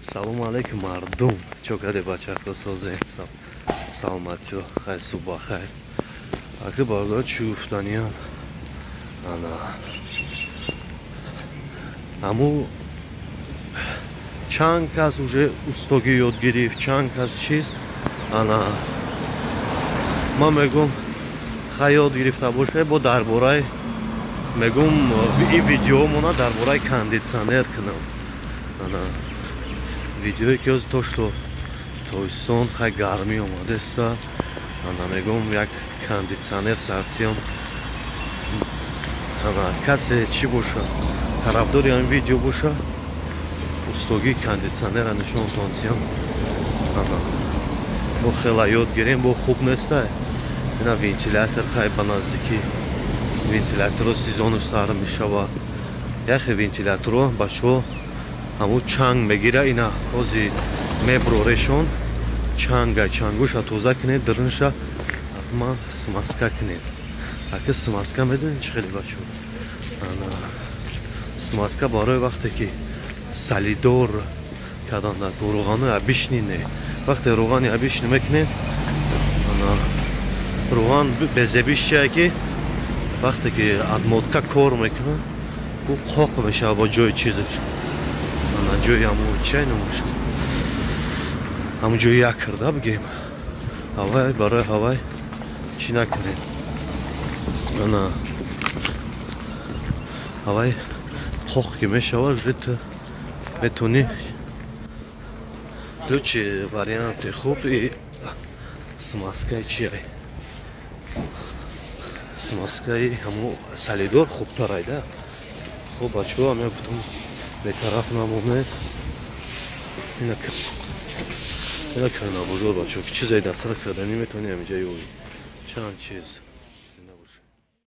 Салом алейкум мардум. Чокаде бачаҳо созем. Саломатиё, хайр субҳ хайр. Аки баргоҳ чӣ гуфтаниям? Ана. Аму чанд кас уже устогӣ ёд гирифт, чанд кас чиз. Ана. Ман мегум хай ёд гирифта бошед бо дарбораи мегум ин видеомона дарбораи кондитсионер кунам. Ана. Видеое ки оз то што тоистон хай гармӣ омадеста. Ана мегум як кондитсионер сартиён. Ана касе чӣ боша? Тарафдори ин видео боша? Устогии кондитсионера нишонтонсиям. Ана мо хела ёд гирем, бо хуб неста. Ина вентилятор хай ба наздики вентиляторо сезонаш сар мешава. Яхе вентиляторо бачо ҳаму чанг мегира, ина ози меброрешон чангуша тоза кунед, дырнша ҳатман смазка кунед. Ака смазка медонед чӣ хеле бачо? Ана смазка барои вақте ки салидор карданда рӯғану абишнине. Вақте рӯғани абишни мекунед, ана рӯған безебишчия ки вақте ки адмотка кор мекуна, ӯ қоқ мешава бо ҷои чизаш. Ана ҷои ҳаму чай намоша. Ҳаму ҷои як карда бигем. Ҳавай барои ҳавай чӣ накунед. Ана ҳавай қоқ ки мешава, ҷуто метони дучи варианти хуб и смазкаи чиай. Смазкаи ҳаму салидор хубтар айда. Хуб бачаҳо ҳаме гуфтам бетараф намонед. Ина кана бузург бачаҳо ки чизай дар сарак садани метони ҳамиҷа ёбӣ. Чанд чиз